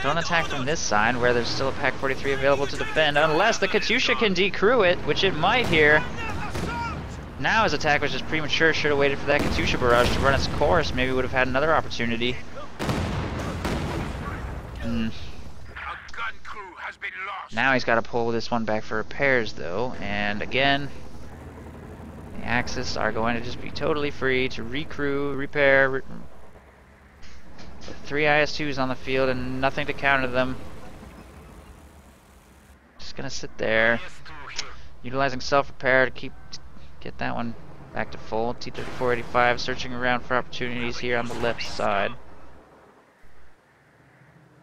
don't attack from this side where there's still a Pack 43 available to defend, unless the Katyusha can decrew it, which it might here. Now his attack was just premature. Should have waited for that Katyusha barrage to run its course. Maybe would have had another opportunity. Now he's got to pull this one back for repairs though, and again the Axis are going to just be totally free to recrew, repair. 3 IS-2s on the field and nothing to counter them. Just gonna sit there, utilizing self-repair to get that one back to full. T-34-85 searching around for opportunities here on the left side.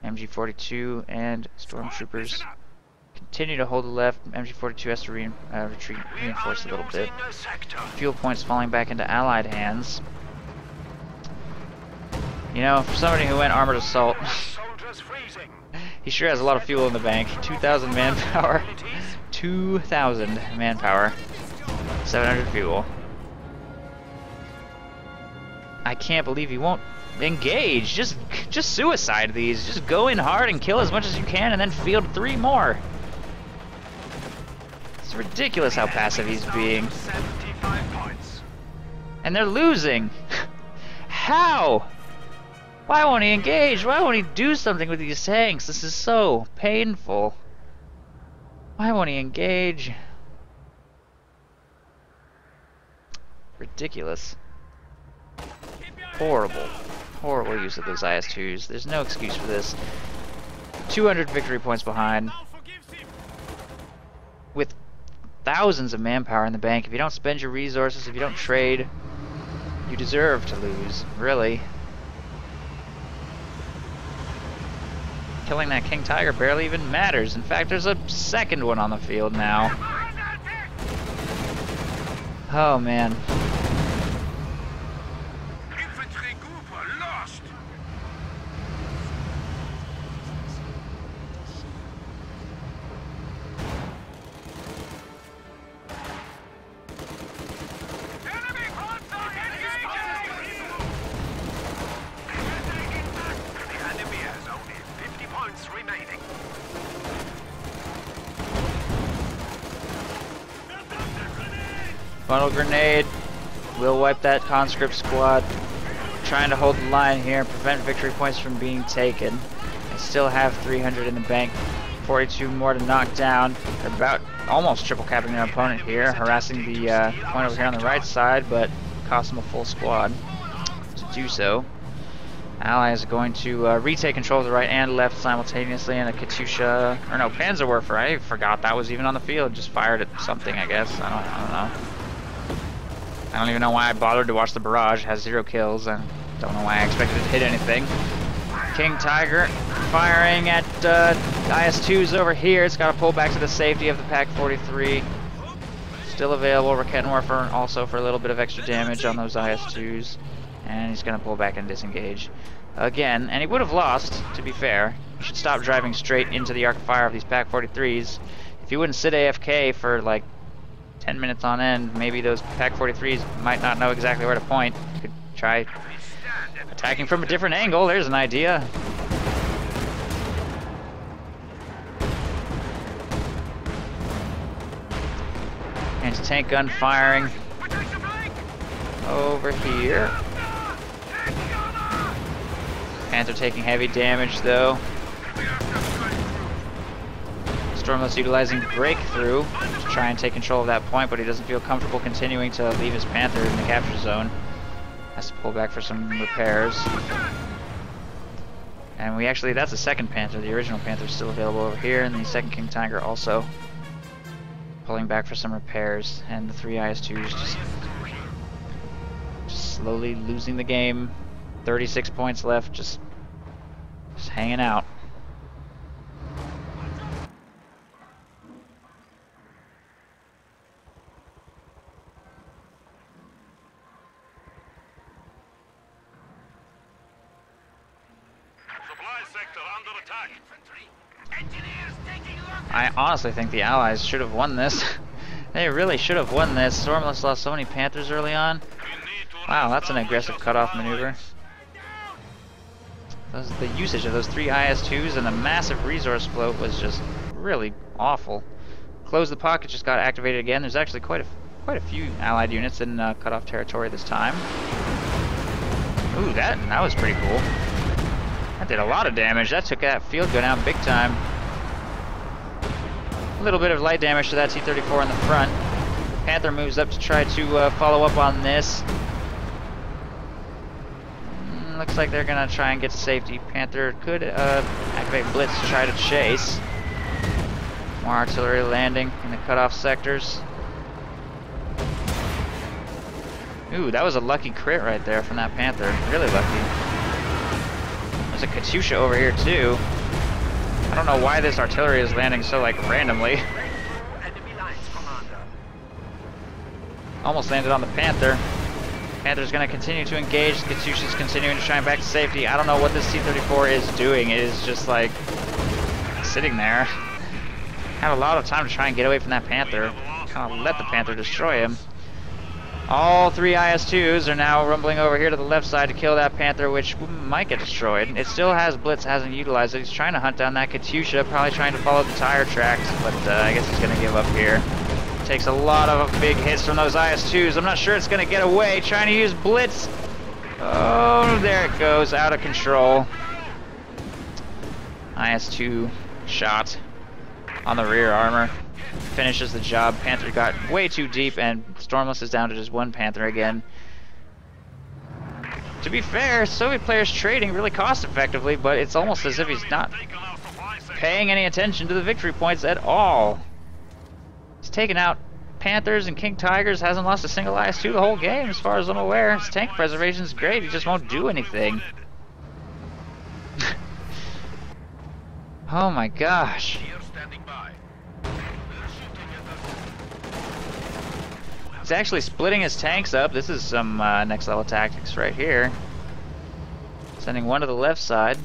MG-42 and Stormtroopers continue to hold the left. MG-42 has to reinforce a little bit. Fuel points falling back into Allied hands. You know, for somebody who went armored assault, he sure has a lot of fuel in the bank. 2,000 manpower. 2,000 manpower. 700 fuel. I can't believe he won't engage. Just suicide these. Just go in hard and kill as much as you can and then field 3 more. It's ridiculous how passive he's being. And they're losing. How? Why won't he engage? Why won't he do something with these tanks? This is so painful. Why won't he engage? Ridiculous. Horrible. Horrible use of those IS-2s. There's no excuse for this. 200 victory points behind. With thousands of manpower in the bank. If you don't spend your resources, if you don't trade, you deserve to lose. Really. Killing that King Tiger barely even matters. In fact, there's a second one on the field now. Oh, man.
Infantry group are lost. Enemy contact engaging! The enemy has only 50 points remaining.
Funnel grenade. We'll wipe that conscript squad. Trying to hold the line here, prevent victory points from being taken. I still have 300 in the bank. 42 more to knock down. They're about almost triple capping their opponent here, harassing the point over here on the right side, but cost them a full squad to do so. Allies are going to retake control of the right and left simultaneously, and a Katyusha, or no, Panzerwerfer, I forgot that was even on the field, just fired at something, I guess. I don't know. I don't even know why I bothered to watch the barrage. It has 0 kills. I don't know why I expected it to hit anything. King Tiger firing at IS-2s over here. It's got to pull back to the safety of the Pack 43. Still available. Rakettenwerfer also for a little bit of extra damage on those IS-2s. And he's going to pull back and disengage again. And he would have lost, to be fair. He should stop driving straight into the arc of fire of these Pack 43s. If he wouldn't sit AFK for like 10 minutes on end, maybe those Pack 43s might not know exactly where to point. Could try attacking from a different angle. There's an idea. Anti-tank gun firing over here. Panther taking heavy damage though. Stormless utilizing breakthrough to try and take control of that point, but he doesn't feel comfortable continuing to leave his Panther in the capture zone. Has to pull back for some repairs. And we actually, that's the second Panther. The original Panther is still available over here, and the second King Tiger also pulling back for some repairs. And the 3 IS-2s just slowly losing the game. 36 points left, just hanging out. I honestly think the Allies should have won this. They really should have won this. Stormless lost so many Panthers early on. Wow, that's an aggressive cutoff maneuver. The usage of those 3 IS-2s and the massive resource float was just really awful. Close the pocket just got activated again. There's actually quite a few Allied units in cutoff territory this time. Ooh, that was pretty cool. That did a lot of damage. That took that field gun out big time. A little bit of light damage to that T-34 in the front. Panther moves up to try to follow up on this. Looks like they're gonna try and get to safety. Panther could activate Blitz to try to chase. More artillery landing in the cutoff sectors. Ooh, that was a lucky crit right there from that Panther. Really lucky. There's a Katyusha over here too. I don't know why this artillery is landing so like randomly. Almost landed on the Panther. Panther's going to continue to engage. Katyusha's continuing to try and back to safety. I don't know what this T-34 is doing. It is just like sitting there. Had a lot of time to try and get away from that Panther. Kind of let the Panther destroy him. All 3 IS-2s are now rumbling over here to the left side to kill that Panther, which might get destroyed. It still has Blitz, hasn't utilized it. He's trying to hunt down that Katyusha, probably trying to follow the tire tracks, but I guess he's going to give up here. Takes a lot of big hits from those IS-2s. I'm not sure it's going to get away. Trying to use Blitz. Oh, there it goes, out of control. IS-2 shot on the rear armor. Finishes the job. Panther got way too deep, and Stormless is down to just one Panther again. To be fair, Soviet player's trading really cost effectively, but it's almost as if he's not paying any attention to the victory points at all. He's taken out Panthers and King Tigers, hasn't lost a single IS-2 the whole game as far as I'm aware. His tank preservation is great, he just won't do anything. Oh my gosh. He's actually splitting his tanks up. This is some next level tactics right here. Sending one to the left side.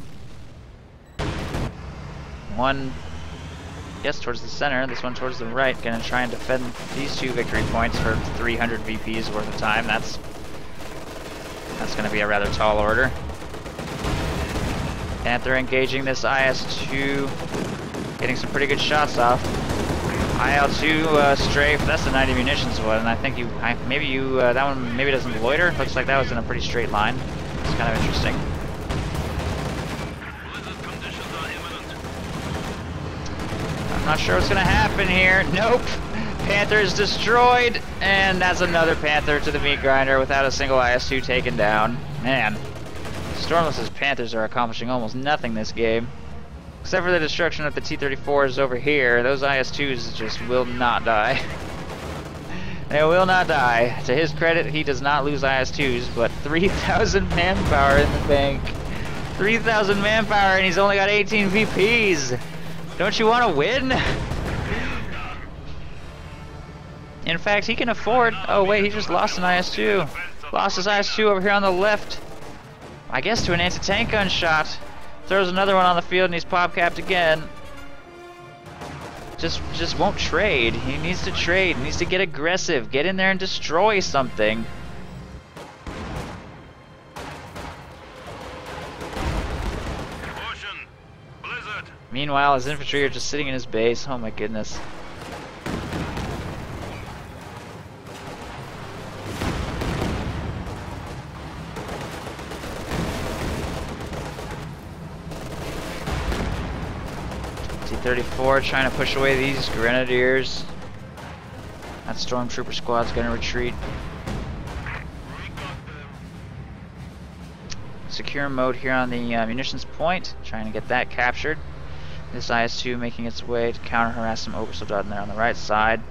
One, yes, towards the center. This one towards the right. Gonna try and defend these 2 victory points for 300 VPs worth of time. That's gonna be a rather tall order. Panther engaging this IS-2. Getting some pretty good shots off. IL-2 strafe, that's the 90 munitions one, and I think that one maybe doesn't loiter. Looks like that was in a pretty straight line. It's kind of interesting. I'm not sure what's gonna happen here. Nope! Panther is destroyed, and that's another Panther to the meat grinder without a single IS-2 taken down. Man, Stormless's Panthers are accomplishing almost nothing this game. Except for the destruction of the T-34s over here, those IS-2s just will not die. They will not die. To his credit, he does not lose IS-2s, but 3,000 manpower in the bank. 3,000 manpower, and he's only got 18 VPs. Don't you want to win? In fact, he can afford... Oh wait, he just lost an IS-2. Lost his IS-2 over here on the left. I guess to an anti-tank gun shot. Throws another one on the field and he's pop-capped again. Just won't trade. He needs to trade. He needs to get aggressive. Get in there and destroy something. Meanwhile, his infantry are just sitting in his base. Oh my goodness. T-34 trying to push away these grenadiers. That stormtrooper squad's gonna retreat. Secure mode here on the munitions point, trying to get that captured. This IS-2 making its way to counter-harass some Obersoldat in there on the right side.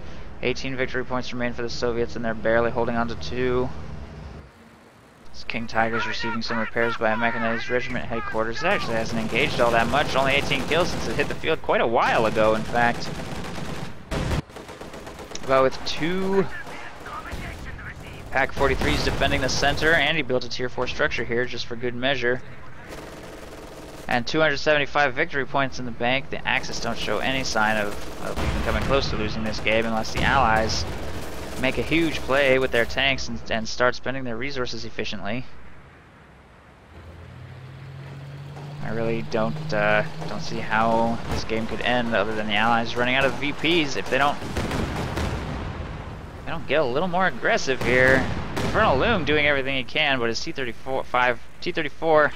18 victory points remain for the Soviets, and they're barely holding on to 2. This King Tiger's receiving some repairs by a mechanized regiment headquarters. It actually hasn't engaged all that much, only 18 kills since it hit the field quite a while ago, in fact. But with 2 Pack 43s defending the center, and he built a tier 4 structure here just for good measure. And 275 victory points in the bank. The Axis don't show any sign of even coming close to losing this game unless the Allies make a huge play with their tanks and start spending their resources efficiently. I really don't see how this game could end other than the Allies running out of VPs if they don't get a little more aggressive here. Infernal Loong doing everything he can, but his T-34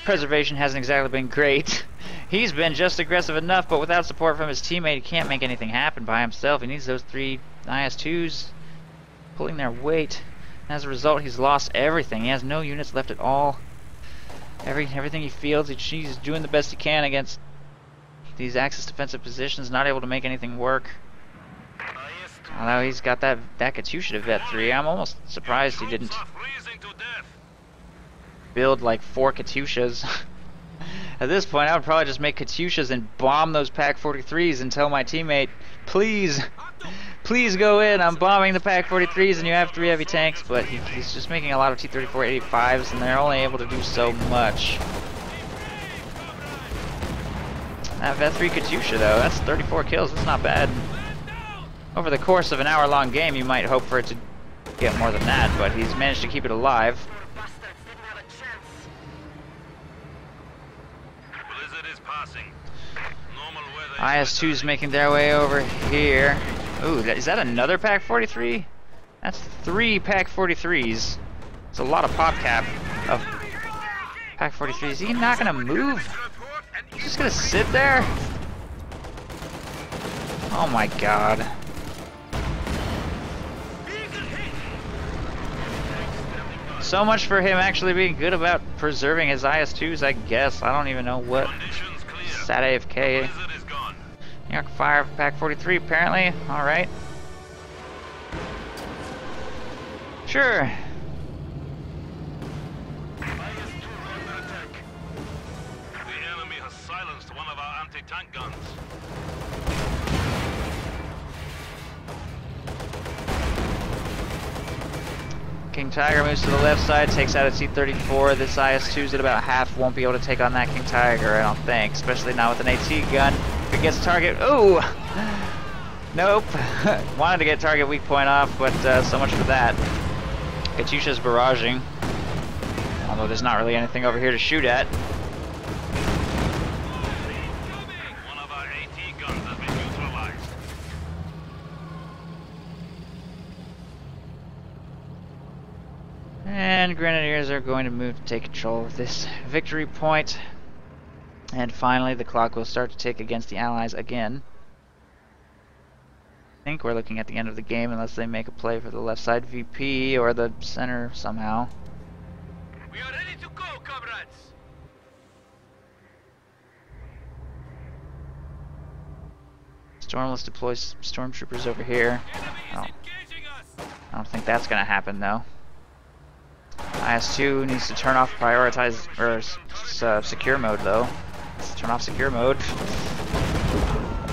preservation hasn't exactly been great. He's been just aggressive enough, but without support from his teammate, he can't make anything happen by himself. He needs those 3 IS-2s pulling their weight. As a result, he's lost everything. He has no units left at all. Everything he fields, he's doing the best he can against these Axis defensive positions, not able to make anything work. Although he's got that Katyusha to vet 3, I'm almost surprised he didn't build like 4 Katyushas. At this point, I would probably just make Katyushas and bomb those Pack 43s and tell my teammate, please go in, I'm bombing the Pack 43s and you have 3 heavy tanks, but he's just making a lot of T-34 85s and they're only able to do so much. That vet 3 Katyusha though, that's 34 kills, that's not bad. Over the course of an hour-long game, you might hope for it to get more than that, but he's managed to keep it alive. IS-2's making their way over here. Ooh, is that another Pack 43? That's 3 Pack 43s. It's a lot of pop cap. Oh. Pack 43. Is he not gonna move? He's just gonna sit there? Oh my god. So much for him actually being good about preserving his IS-2s, I guess. I don't even know what. Sat AFK. New York Fire, Pack 43, apparently. Alright. Sure.
The enemy has silenced one of our anti-tank guns.
King Tiger moves to the left side, takes out a T-34. This IS-2's at about half, won't be able to take on that King Tiger, I don't think. Especially not with an AT gun. If it gets target, ooh! Nope. Wanted to get target weak point off, but so much for that. Katyusha's barraging. Although there's not really anything over here to shoot at.
One of our AT guns has been neutralized.
And Grenadiers are going to move to take control of this victory point. And finally, the clock will start to tick against the Allies again. I think we're looking at the end of the game unless they make a play for the left side VP or the center somehow.
We are ready to go, comrades.
Stormless deploys stormtroopers over here. I don't think that's going to happen though. IS-2 needs to turn off prioritize or secure mode though. Let's turn off secure mode.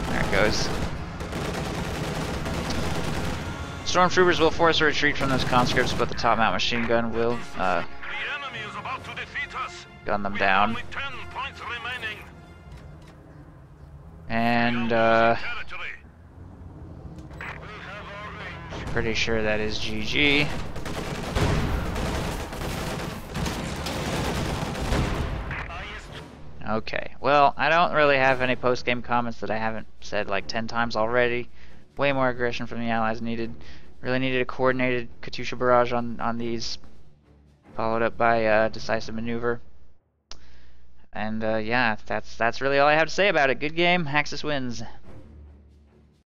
There it goes. Stormtroopers will force a retreat from those conscripts, but the top mount machine gun will
The enemy is about to defeat us.
gun them
We
down.
have only 10 points remaining.
And
Territory.
pretty sure that is GG. Okay, well, I don't really have any post-game comments that I haven't said like 10 times already. Way more aggression from the Allies needed. Really needed a coordinated Katyusha barrage on these, followed up by decisive maneuver. And yeah, that's really all I have to say about it. Good game, Axis wins.